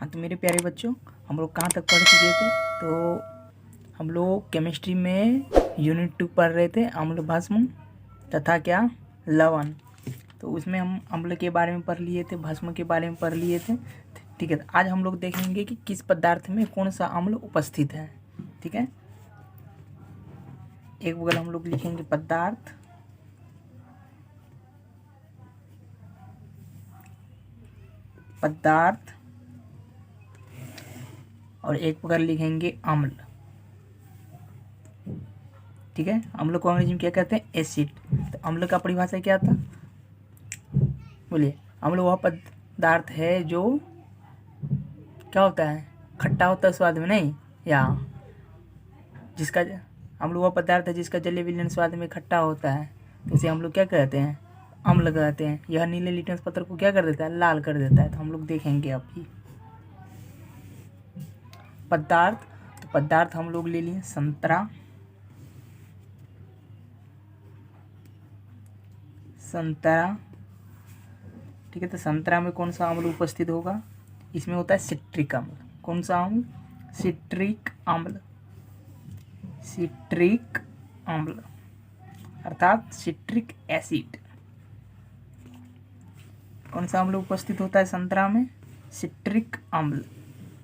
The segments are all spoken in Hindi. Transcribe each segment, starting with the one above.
हाँ तो मेरे प्यारे बच्चों, हम लोग कहाँ तक पढ़ चुके थे? तो हम लोग केमिस्ट्री में यूनिट 2 पढ़ रहे थे, अम्ल भस्म तथा क्या लवण। तो उसमें हम अम्ल के बारे में पढ़ लिए थे, भस्म के बारे में पढ़ लिए थे। ठीक है, तो आज हम लोग देखेंगे कि किस पदार्थ में कौन सा अम्ल उपस्थित है। ठीक है, एक बगल हम लोग लिखेंगे पदार्थ, पदार्थ, और एक बगल लिखेंगे अम्ल। ठीक है, अम्ल को अंग्रेजी में क्या कहते हैं? एसिड। तो अम्ल का परिभाषा क्या था? बोलिए। अम्ल वह पदार्थ है जो क्या होता है? खट्टा होता है स्वाद में, नहीं, या जिसका अम्ल वह पदार्थ है जिसका जलीय विलयन स्वाद में खट्टा होता है, तो इसे हम लोग क्या कहते हैं? अम्ल कहते हैं। यह नीले लिटमस पत्र को क्या कर देता है? लाल कर देता है। तो हम लोग देखेंगे अभी पदार्थ। तो पदार्थ हम लोग ले लिए संतरा, संतरा। ठीक है, तो संतरा में कौन सा अम्ल उपस्थित होगा? इसमें होता है सिट्रिक अम्ल। कौन सा अम्ल? सिट्रिक अम्ल। सिट्रिक अम्ल अर्थात सिट्रिक एसिड। कौन सा अम्ल उपस्थित होता है संतरा में? सिट्रिक अम्ल।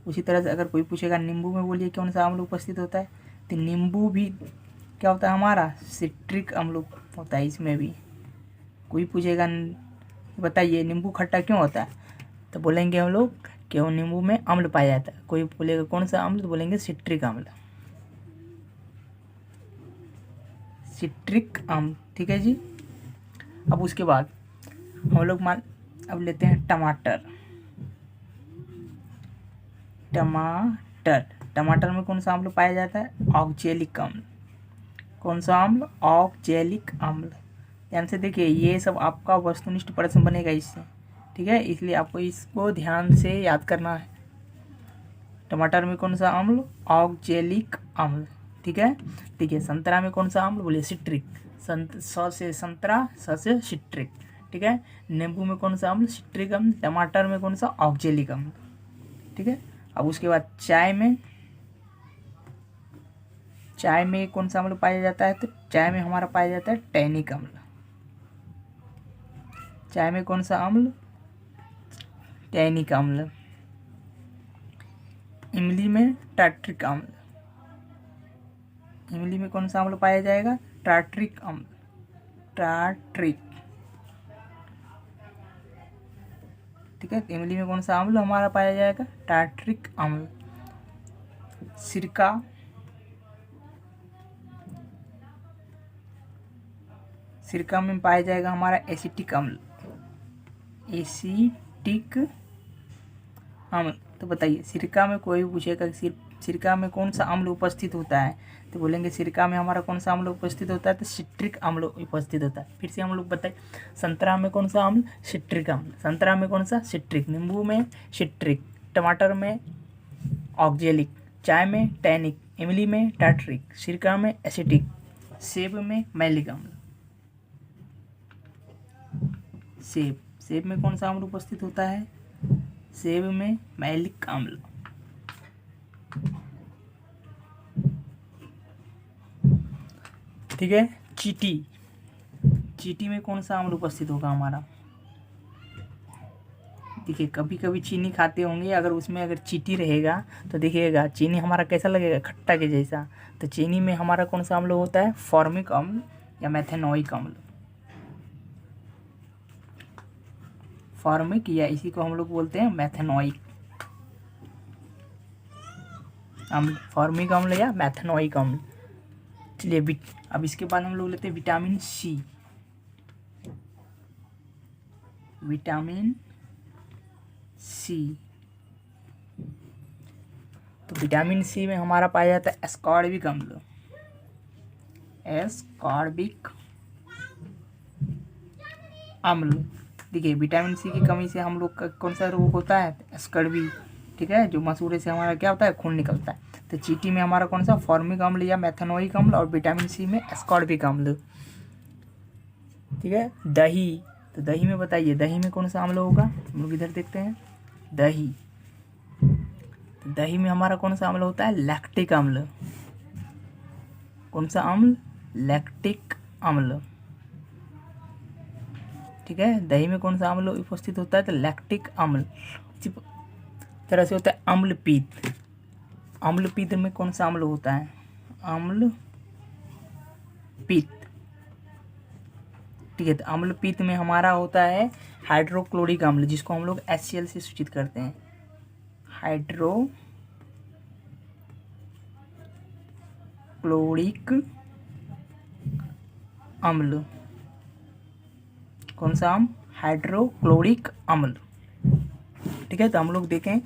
उसी तरह से अगर कोई पूछेगा नींबू में, बोलिए कौन सा अम्ल उपस्थित होता है? तो नींबू भी क्या होता है हमारा? सिट्रिक अम्ल होता है। इसमें भी कोई पूछेगा बताइए नींबू खट्टा क्यों होता है, तो बोलेंगे हम लोग क्यों नींबू में अम्ल पाया जाता है। कोई बोलेगा कौन सा अम्ल, तो बोलेंगे सिट्रिक अम्ल। सिट्रिक अम्ल। ठीक है जी। अब उसके बाद हम लोग अब लेते हैं टमाटर। टमाटर, टमाटर में कौन सा अम्ल पाया जाता है? ऑक्जेलिक अम्ल। कौन सा अम्ल? ऑक्जेलिक अम्ल। ध्यान से देखिए, ये सब आपका वस्तुनिष्ठ प्रश्न बनेगा इससे। ठीक है, इसलिए आपको इसको ध्यान से याद करना है। टमाटर में कौन सा अम्ल? ऑक्जेलिक अम्ल। ठीक है, देखिए संतरा में कौन सा अम्ल? बोलिए सिट्रिक। स से संतरा, स से सिट्रिक। ठीक है, नींबू में कौन सा अम्ल? सिट्रिक अम्ल। टमाटर में कौन सा? ऑक्जेलिक अम्ल। ठीक है, अब उसके बाद चाय में, चाय में कौन सा अम्ल पाया जाता है? तो चाय में हमारा पाया जाता है टैनिक अम्ल। चाय में कौन सा अम्ल? टैनिक अम्ल। इमली में टार्ट्रिक अम्ल। इमली में कौन सा अम्ल पाया जाएगा? टार्ट्रिक अम्ल। टार्ट्रिक। ठीक है, इमली में कौन सा अम्ल हमारा पाया जाएगा? टार्ट्रिक अम्ल। सिरका, सिरका में पाया जाएगा हमारा एसिटिक अम्ल। एसिटिक अम्ल। तो बताइए सिरका में कोई पूछेगा सिरका में कौन सा अम्ल उपस्थित होता है, तो बोलेंगे सिरका में हमारा कौन सा अम्ल उपस्थित होता है? तो सिट्रिक अम्ल उपस्थित होता है। फिर से हम लोग बताइए, संतरा में कौन सा अम्ल? सिट्रिक अम्ल। संतरा में कौन सा? सिट्रिक। नींबू में सिट्रिक। टमाटर में ऑक्जेलिक। चाय में टैनिक। इमली में टार्ट्रिक। सिरका में एसिटिक। सेब में मैलिक अम्ल। सेब, सेब में कौन सा अम्ल उपस्थित होता है? सेब में मैलिक अम्ल। ठीक है, चींटी, चींटी में कौन सा अम्ल उपस्थित होगा हमारा? देखिए कभी कभी चीनी खाते होंगे, अगर उसमें अगर चींटी रहेगा तो देखिएगा चीनी हमारा कैसा लगेगा? खट्टा के जैसा। तो चीनी में हमारा कौन सा अम्ल होता है? फॉर्मिक अम्ल या मेथेनोइक अम्ल। फॉर्मिक या इसी को हम लोग बोलते हैं मेथेनोइक अम्ल। फॉर्मिक अम्ल या मेथेनोइक अम्ल। चलिए अब इसके बाद हम लोग लेते हैं विटामिन सी। विटामिन सी, तो विटामिन सी में हमारा पाया जाता है एस्कॉर्बिक अम्ल। एस्कॉर्बिक अम्ल। देखिए विटामिन सी की कमी से हम लोग का कौन सा रोग होता है? स्कर्वी। ठीक है, जो मसूड़े से हमारा क्या होता है? खून निकलता है। तो चींटी में हमारा कौन सा? फॉर्मिक अम्ल या मेथेनोइक अम्ल, और विटामिन सी में एस्कॉर्बिक अम्ल। ठीक है, दही, तो दही में बताइए दही में कौन सा अम्ल होगा? हम लोग इधर देखते हैं, दही। तो दही में हमारा कौन सा अम्ल होता है? लैक्टिक अम्ल। कौन सा अम्ल? लैक्टिक अम्ल। ठीक है, दही में कौन सा अम्ल उपस्थित होता है? तो लैक्टिक अम्ल। इसी तरह से होता है अम्ल पित्त। अम्ल पित्त में कौन सा अम्ल होता है? अम्ल पित्त। ठीक है, तो अम्ल पित्त में हमारा होता है हाइड्रोक्लोरिक अम्ल, जिसको हम लोग HCl से सूचित करते हैं। हाइड्रोक्लोरिक अम्ल। कौन सा अम्ल? हाइड्रोक्लोरिक अम्ल। ठीक है, तो हम लोग देखें,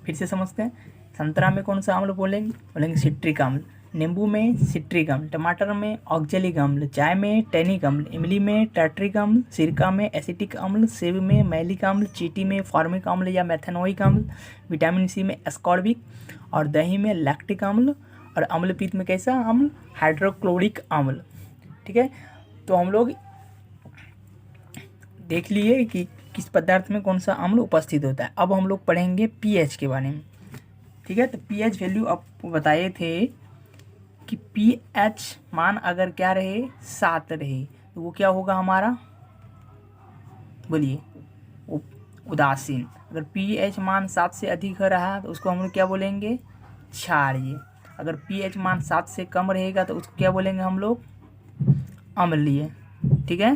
फिर से समझते हैं। संतरा में कौन सा अम्ल बोलेंगे सिट्रिक अम्ल। नींबू में सिट्रिक अम्ल, टमाटर में ऑक्जेलिक अम्ल, चाय में टैनिक अम्ल, इमली में टार्ट्रिक अम्ल, सिरका में एसिटिक अम्ल, सेब में मैलिक अम्ल, चींटी में फॉर्मिक अम्ल या मेथेनोइक अम्ल, विटामिन सी में एस्कॉर्बिक, और दही में लैक्टिक अम्ल, और अम्ल पित्त में कैसा अम्ल? हाइड्रोक्लोरिक अम्ल। ठीक है, तो हम लोग देख लिए कि किस पदार्थ में कौन सा अम्ल उपस्थित होता है। अब हम लोग पढ़ेंगे पीएच के बारे में। ठीक है, तो पीएच वैल्यू आपको बताए थे कि पीएच मान अगर क्या रहे? 7 रहे, तो वो क्या होगा हमारा? बोलिए, उदासीन। अगर पीएच मान 7 से अधिक रहा तो उसको हम लोग क्या बोलेंगे? क्षारीय। अगर पीएच मान 7 से कम रहेगा तो उसको क्या बोलेंगे हम लोग? अम्लीय। ठीक है,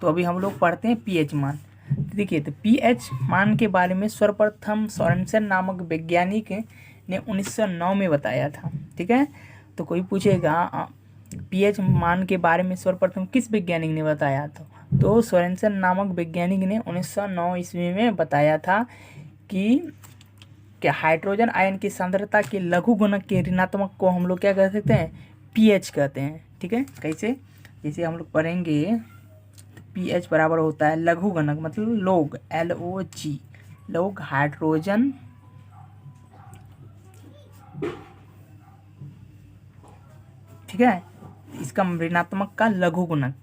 तो अभी हम लोग पढ़ते हैं पीएच मान। देखिए, तो पीएच मान के बारे में सर्वप्रथम सोरेनसन नामक वैज्ञानिक ने 1909 में बताया था। ठीक है, तो कोई पूछेगा पीएच मान के बारे में सर्वप्रथम किस वैज्ञानिक ने बताया था? तो सोरेनसन नामक वैज्ञानिक ने 1909 ईस्वी में बताया था कि हाइड्रोजन आयन की सांद्रता के लघु गुणक के ऋणात्मक को हम लोग क्या कह सकते हैं? पीएच कहते हैं। ठीक है, कैसे? जैसे हम लोग पढ़ेंगे, पीएच बराबर होता है लघु गुणक, मतलब लोग, LOG, लोग हाइड्रोजन ठीक है, इसका ऋणात्मक का लघु गुणक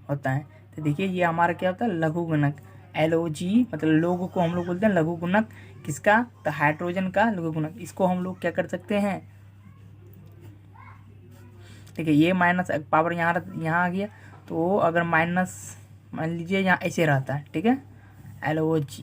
होता है। तो देखिए, ये हमारा क्या होता है? लघु गुणक। LOG मतलब लोग को हम लोग बोलते हैं लघु गुणक। किसका? तो हाइड्रोजन का लघु गुणक। इसको हम लोग क्या कर सकते हैं? देखिए, ये माइनस पावर यहाँ आ गया, तो अगर माइनस मान लीजिए यहाँ ऐसे रहता है, ठीक है, LOG,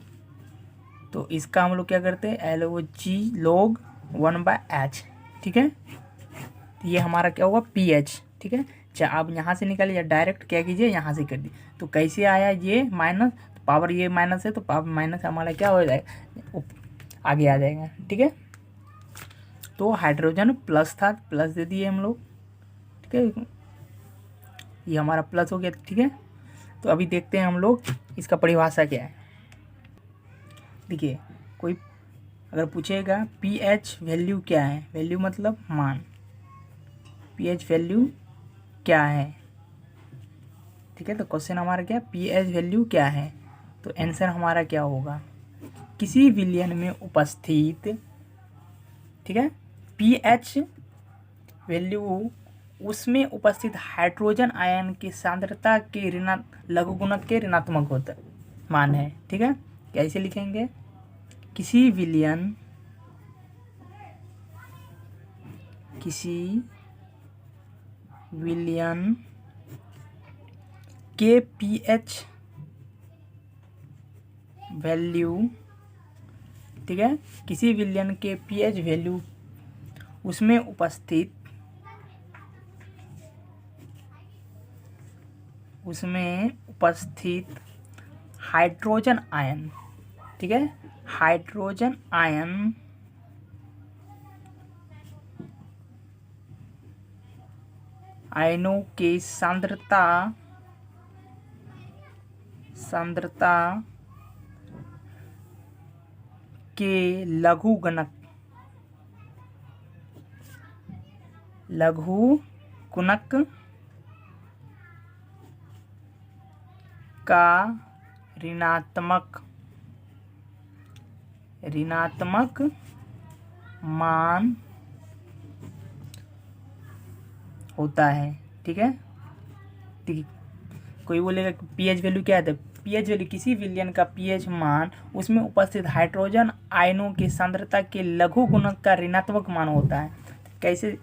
तो इसका हम लोग क्या करते हैं? LOG log 1/H। ठीक है, तो ये हमारा क्या हुआ? पीएच। ठीक है, चाहे आप यहाँ से निकालिए या डायरेक्ट क्या कीजिए, यहाँ से कर दिए। तो कैसे आया ये माइनस? तो पावर ये माइनस है, तो पावर माइनस हमारा क्या हो जाएगा? आगे आ जाएगा। ठीक है, तो हाइड्रोजन प्लस था, प्लस दे दिए हम लोग। ठीक है, ये हमारा प्लस हो गया। ठीक है, तो अभी देखते हैं हम लोग इसका परिभाषा क्या है। देखिए, कोई अगर पूछेगा पीएच वैल्यू क्या है? वैल्यू मतलब मान। पीएच वैल्यू क्या है? ठीक है, तो क्वेश्चन हमारा क्या? पीएच वैल्यू क्या है? तो आंसर हमारा क्या होगा? किसी विलयन में उपस्थित, ठीक है, पीएच वैल्यू उसमें उपस्थित हाइड्रोजन आयन की सांद्रता के लघु गुणक के ऋणात्मक होता मान है। ठीक है, कैसे लिखेंगे? किसी विलयन के पीएच वैल्यू, ठीक है, किसी विलयन के पीएच वैल्यू उसमें उपस्थित हाइड्रोजन आयन, ठीक है, हाइड्रोजन आयन आयनों की सांद्रता के लघु गुणक का ऋणात्मक मान होता है। ठीक है, ठीक, कोई बोलेगा पीएच वैल्यू क्या है? पीएच वैल्यू किसी विलयन का पीएच मान उसमें उपस्थित हाइड्रोजन आयनों की सांद्रता के लघु गुणक का ऋणात्मक मान होता है। कैसे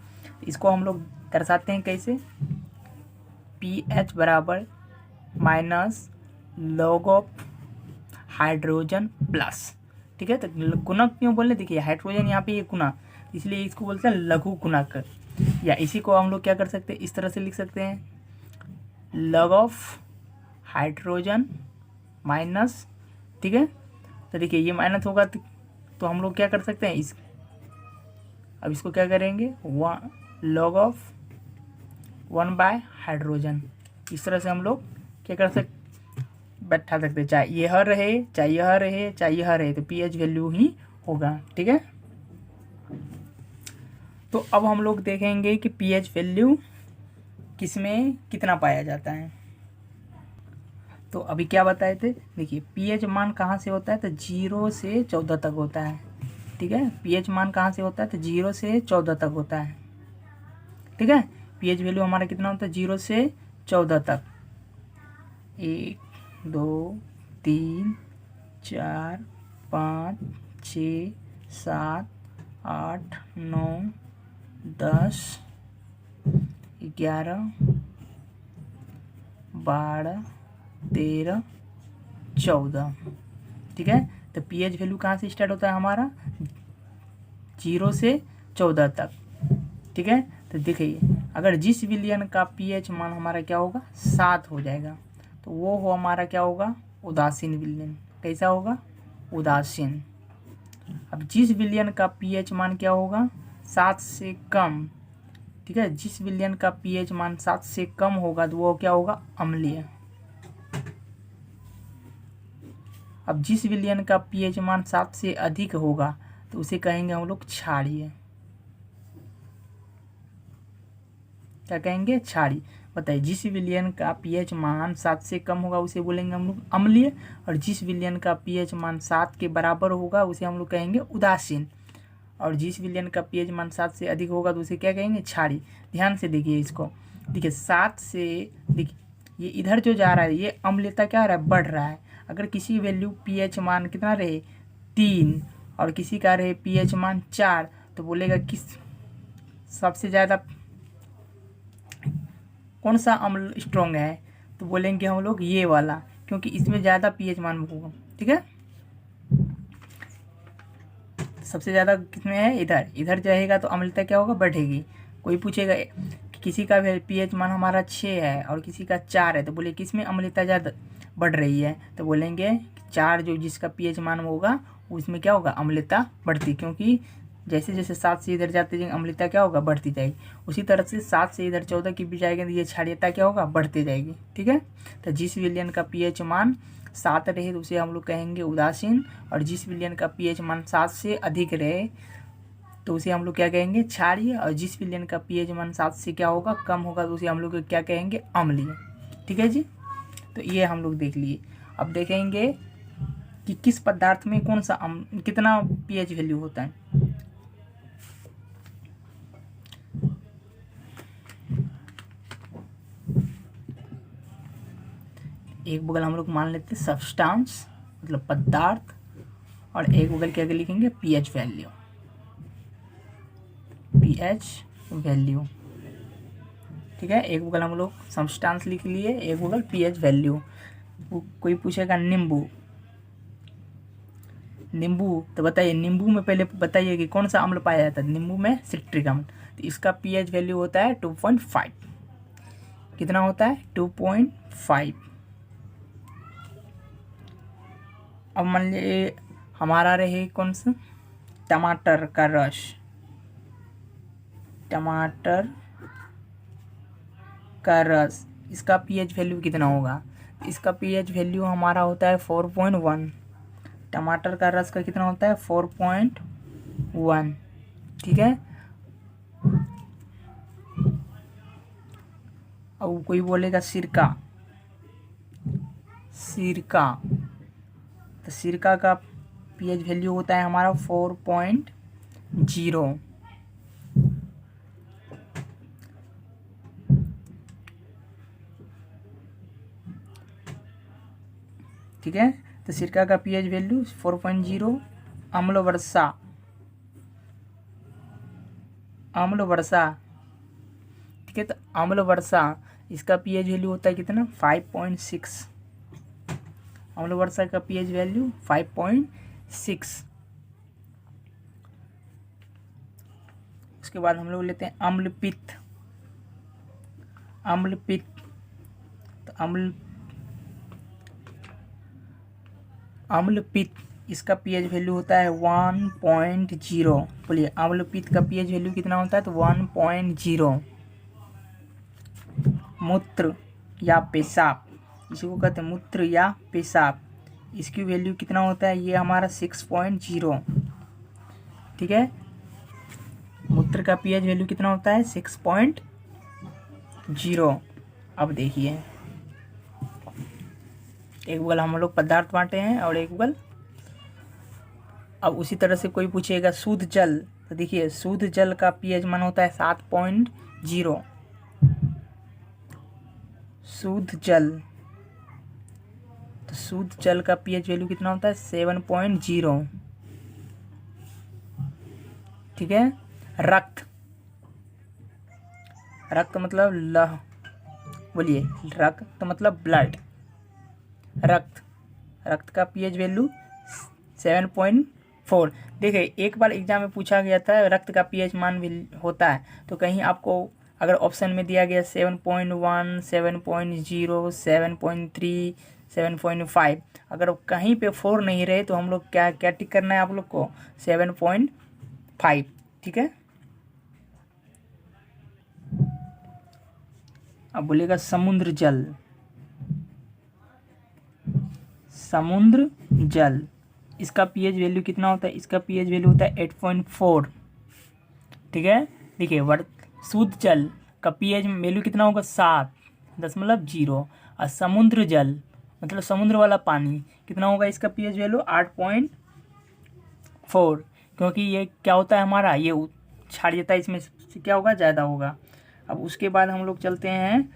इसको हम लोग दर्शाते हैं, कैसे? पीएच बराबर minus log of hydrogen plus, ठीक है। तो गुणक क्यों बोले, देखिए हाइड्रोजन यहाँ पे ये गुणक, इसलिए इसको बोलते हैं लघु गुणक। या इसी को हम लोग क्या कर सकते हैं, इस तरह से लिख सकते हैं, लॉग ऑफ हाइड्रोजन माइनस, ठीक है। तो देखिए ये माइनस होगा तो हम लोग क्या कर सकते हैं, अब इसको क्या करेंगे, लॉग ऑफ 1 हाइड्रोजन, इस तरह से हम लोग क्या कर सकते, बैठा सकते, चाहे यह रहे चाहे यह रहे चाहे यह रहे, तो पीएच वैल्यू ही होगा, ठीक है। तो अब हम लोग देखेंगे कि पीएच वैल्यू किसमें कितना पाया जाता है। तो अभी क्या बताए थे, देखिए पीएच मान कहाँ से होता है, तो 0 से 14 तक होता है, ठीक है। पीएच मान कहाँ से होता है, तो 0 से 14 तक होता है, ठीक है। पीएच वैल्यू हमारा कितना होता है, 0 से 14 तक, 1 2 3 4 5 6 7 8 9 10 11 12 13 14, ठीक है। तो पीएच वैल्यू कहाँ से स्टार्ट होता है हमारा, 0 से 14 तक, ठीक है। तो देखिए अगर जिस विलयन का पीएच मान हमारा क्या होगा, 7 हो जाएगा, तो वो हो हमारा क्या होगा, उदासीन विलयन। कैसा होगा, उदासीन। अब जिस विलयन का पीएच मान क्या होगा, 7 से कम, ठीक है, जिस विलयन का पीएच मान 7 से कम होगा तो वो क्या होगा, अम्लीय। अब जिस विलयन का पीएच मान 7 से अधिक होगा तो उसे कहेंगे हम लोग क्षारीय। क्या कहेंगे, क्षारीय। बताइए, जिस विलयन का पीएच मान 7 से कम होगा उसे बोलेंगे हम लोग अम्लीय, और जिस विलयन का पीएच मान 7 के बराबर होगा उसे हम लोग कहेंगे उदासीन, और जिस विलयन का पीएच मान 7 से अधिक होगा तो उसे क्या कहेंगे, क्षारीय। ध्यान से देखिए इसको, देखिए 7 से, देखिए ये इधर जो जा रहा है ये अम्लीयता क्या हो रहा है, बढ़ रहा है। अगर किसी वैल्यू पीएच मान कितना रहे, 3, और किसी का रहे पीएच मान 4, तो बोलेगा किस सबसे ज़्यादा कौन सा अम्ल स्ट्रॉन्ग है, तो बोलेंगे हम लोग ये वाला, क्योंकि इसमें ज़्यादा पीएच मान होगा, ठीक है। सबसे ज़्यादा किसमें है, इधर, इधर रहेगा तो अम्लता क्या होगा, बढ़ेगी। कोई पूछेगा कि किसी का पीएच मान हमारा 6 है और किसी का 4 है, तो बोले किसमें अम्लता ज़्यादा बढ़ रही है, तो बोलेंगे 4 जो जिसका पीएच मान होगा उसमें क्या होगा, अम्लता बढ़ती, क्योंकि जैसे जैसे 7 से इधर जाते जाएंगे अम्लता क्या होगा, बढ़ती जाएगी। उसी तरह से 7 से इधर 14 की भी जाएगी तो ये क्षारीयता क्या होगा, बढ़ती जाएगी, ठीक है। तो जिस विलयन का पीएच मान 7 रहे तो उसे हम लोग कहेंगे उदासीन, और जिस विलयन का पीएच मान 7 से अधिक रहे तो उसे हम लोग क्या कहेंगे, क्षारीय, और जिस विलयन का पीएच मान 7 से क्या होगा, कम होगा तो उसे हम लोग क्या कहेंगे, अम्लीय, ठीक है जी। तो ये हम लोग देख लिए। अब देखेंगे कि किस पदार्थ में कौन सा कितना पीएच वैल्यू होता है। एक बगल हम लोग मान लेते हैं सब्सटेंस मतलब पदार्थ, और एक बगल क्या लिखेंगे, पीएच वैल्यू, पीएच वैल्यू, ठीक है। एक बगल हम लोग सब्सटेंस लिख लिए, एक बगल पीएच वैल्यू। कोई पूछेगा नींबू, नींबू तो बताइए, नींबू में पहले बताइए कि कौन सा अम्ल पाया जाता है, नींबू में सिट्रिक अम्ल, तो इसका पीएच वैल्यू होता है 2.5। कितना होता है, 2.5। अब मान लीजिए हमारा रहे कौन सा, टमाटर का रस, टमाटर का रस, इसका पीएच वैल्यू कितना होगा, इसका पीएच वैल्यू हमारा होता है 4.1। टमाटर का रस का कितना होता है, 4.1, ठीक है। अब कोई बोलेगा सिरका, सिरका, तो सिरका का पीएच वैल्यू होता है हमारा 4.0। ठीक है। तो सिरका का पीएच वैल्यू 4.0। अम्ल वर्षा, अम्ल वर्षा, ठीक है। तो अम्ल वर्षा इसका पीएच वैल्यू होता है कितना, 5.6। अम्ल वर्षा का पीएच वैल्यू 5.6। उसके बाद हम लोग लेते हैं अम्ल पित्त। अम्ल पित्त, तो अम्ल पित्त इसका पीएच वैल्यू होता है 1.0। बोलिए अम्ल पित्त का पीएच वैल्यू कितना होता है, तो 1.0। मूत्र या पेशाब, इसी को कहते हैं मूत्र या पेशाब, इसकी वैल्यू कितना होता है, ये हमारा 6.0, ठीक है। मूत्र का पीएच वैल्यू कितना होता है, 6.0। अब देखिए एक बगल हम लोग पदार्थ बांटे हैं और एक बगल, अब उसी तरह से कोई पूछेगा शुद्ध जल, तो देखिए शुद्ध जल का पीएच मान होता है 7.0। शुद्ध जल, तो शुद्ध जल का पीएच वैल्यू कितना होता है, 7.0, ठीक है। रक्त, रक्त मतलब लह, बोलिए रक्त मतलब ब्लड, रक्त, रक्त का पीएच वैल्यू 7.4। देखिए एक बार एग्जाम में पूछा गया था रक्त का पीएच मान भी होता है, तो कहीं आपको अगर ऑप्शन में दिया गया 7.1, 7.0, 7.3, 7.5, अगर कहीं पे 4 नहीं रहे तो हम लोग क्या क्या टिक करना है आप लोग को, 7.5, ठीक है। अब बोलेगा समुद्र जल, समुद्र जल इसका पीएच वैल्यू कितना होता है, इसका पीएच वैल्यू होता है 8.4, ठीक है। देखिए शुद्ध जल का पीएच वैल्यू कितना होगा, 7.0, और समुद्र जल मतलब समुद्र वाला पानी कितना होगा, इसका पीएच वैल्यू 8.4, क्योंकि ये क्या होता है हमारा, ये छाड़ जाता है, इसमें से क्या होगा, ज़्यादा होगा। अब उसके बाद हम लोग चलते हैं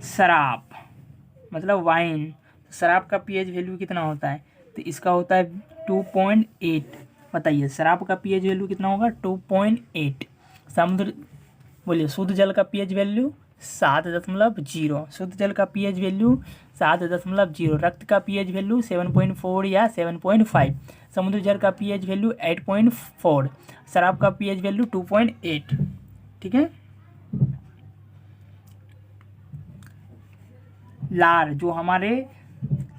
शराब मतलब वाइन। शराब का पीएच वैल्यू कितना होता है, तो इसका होता है 2.8। बताइए शराब का पीएच वैल्यू कितना होगा, 2.8। समुद्र, बोलिए शुद्ध जल का पीएच वैल्यू 7.0, शुद्ध जल का पीएच वैल्यू 7.0, रक्त का पीएच वैल्यू 7.4 या 7.5, समुद्र जल का पीएच वैल्यू 8.4, शराब का पीएच वैल्यू 2.8, ठीक है। लार, जो हमारे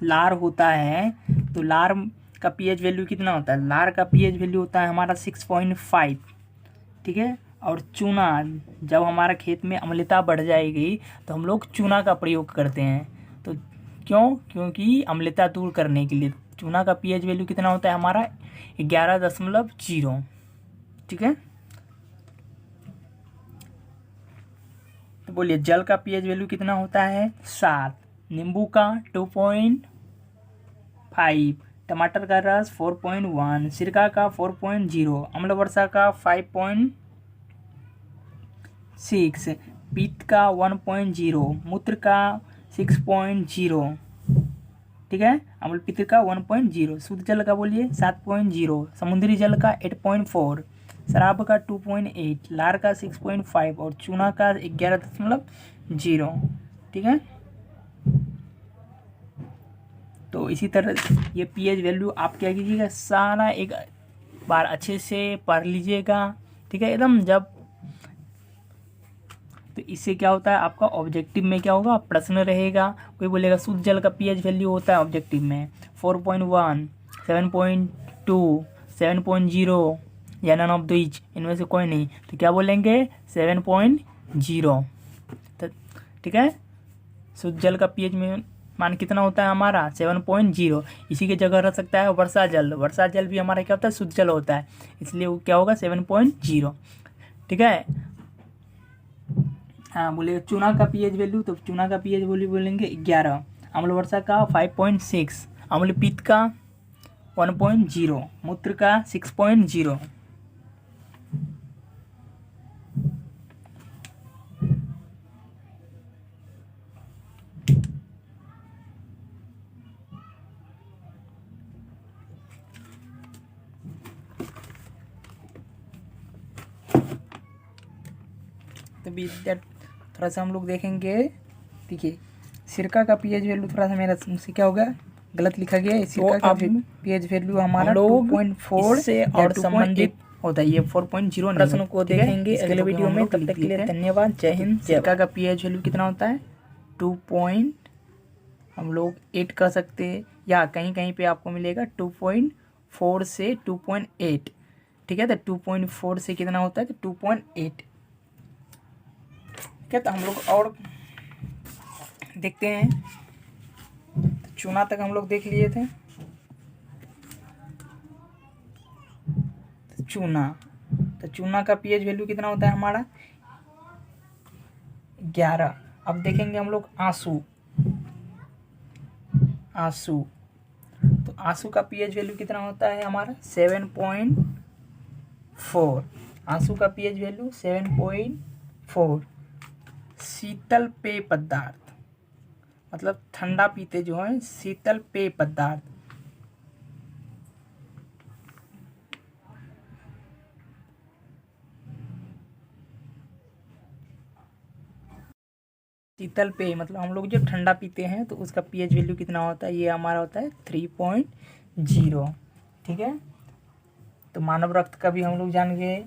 लार होता है, तो लार का पीएच वैल्यू कितना होता है, लार का पीएच वैल्यू होता है हमारा 6.5, ठीक है। और चूना, जब हमारा खेत में अम्लता बढ़ जाएगी तो हम लोग चूना का प्रयोग करते हैं, तो क्यों, क्योंकि अम्लता दूर करने के लिए। चूना का पीएच वैल्यू कितना होता है हमारा, 11.0, ठीक है। तो बोलिए जल का पीएच वैल्यू कितना होता है, 7, नींबू का 2.5, टमाटर का रस 4.1, सिरका का 4.0, अम्ल वर्षा का 5.6, पित्त का 1.0, मूत्र का 6.0, ठीक है। अम्ल पित्त का 1.0, शुद्ध जल का बोलिए 7.0, समुद्री जल का 8.4, शराब का 2.8, लार का 6.5 और चूना का 11.0, ठीक है। तो इसी तरह ये पीएच वैल्यू आप क्या कीजिएगा, सारा एक बार अच्छे से पढ़ लीजिएगा, ठीक है एकदम। जब तो इससे क्या होता है आपका ऑब्जेक्टिव में क्या होगा, प्रश्न रहेगा, कोई बोलेगा शुद्ध जल का पीएच वैल्यू होता है ऑब्जेक्टिव में 4.1, 7.2, 7.0 या नन ऑफ दीज, इनमें से कोई नहीं, तो क्या बोलेंगे 7.0, ठीक है। शुद्ध जल का पीएच में मान कितना होता है हमारा, 7.0। इसी की जगह रह सकता है वर्षा जल, वर्षा जल भी हमारा क्या होता है, शुद्ध जल होता है, इसलिए वो क्या होगा 7.0, ठीक है। हाँ बोलेगा चूना का पीएच वैल्यू, तो चूना का पीएच वैल्यू बोलेंगे 11, अम्ल वर्षा का 5.6, अम्ल पित्त का 1.0, मूत्र का 6.0। तो थोड़ा सा हम लोग देखेंगे। देखिए सिरका का पीएच वैल्यू थोड़ा सा मेरा से क्या होगा, गलत लिखा गया है। सिरका का पीएच वैल्यू हमारा 2.4 से और संबंधित होता है। ये 4.0 प्रश्नों को देखेंगे अगले वीडियो में। तब तक के लिए धन्यवाद। जय हिंद। सिरका का पीएच वैल्यू कितना होता है, 2. हम लोग 8 कह सकते हैं, या कहीं कहीं पे आपको मिलेगा 2.4 से 2.8। ठीक है, तो 2.4 से कितना होता है, तो 2.8। ठीक है, तो हम लोग और देखते हैं। तो चूना तक हम लोग देख लिए थे। तो चूना का पीएच वैल्यू कितना होता है हमारा, 11। अब देखेंगे हम लोग आंसू। तो आंसू का पीएच वैल्यू कितना होता है हमारा, 7.4। आंसू का पीएच वैल्यू 7.4। शीतल पेय पदार्थ, मतलब ठंडा पीते जो है, शीतल पेय पदार्थ। शीतल पेय मतलब हम लोग जो ठंडा पीते हैं, तो उसका पीएच वैल्यू कितना होता है, ये हमारा होता है 3.0। ठीक है, तो मानव रक्त का भी हम लोग जान गए।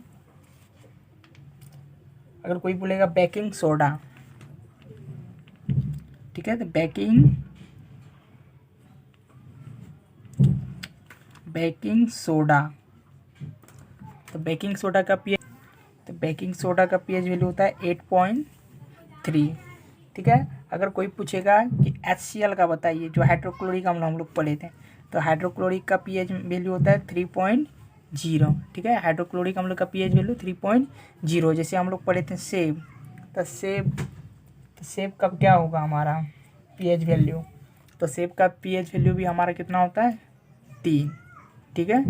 अगर कोई बोलेगा बेकिंग सोडा, ठीक है, तो बेकिंग सोडा, तो बेकिंग सोडा का पीएच वैल्यू होता है 8.3। ठीक है, अगर कोई पूछेगा कि HCl का बताइए, जो हाइड्रोक्लोरिक अम्ल हम लोग पढ़े थे, तो हाइड्रोक्लोरिक का पीएच वैल्यू होता है 3.0। ठीक है, हाइड्रोक्लोरिक अम्ल का पीएच वैल्यू 3.0। जैसे हम लोग पढ़े थे सेब, तो सेब का क्या होगा हमारा पीएच वैल्यू, तो सेब का पीएच वैल्यू भी हमारा कितना होता है, 3। ठीक है,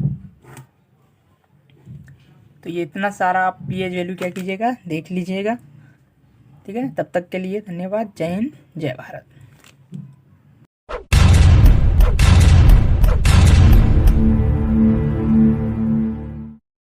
तो ये इतना सारा आप पीएच वैल्यू क्या कीजिएगा, देख लीजिएगा। ठीक है, तब तक के लिए धन्यवाद। जय हिंद, जय भारत।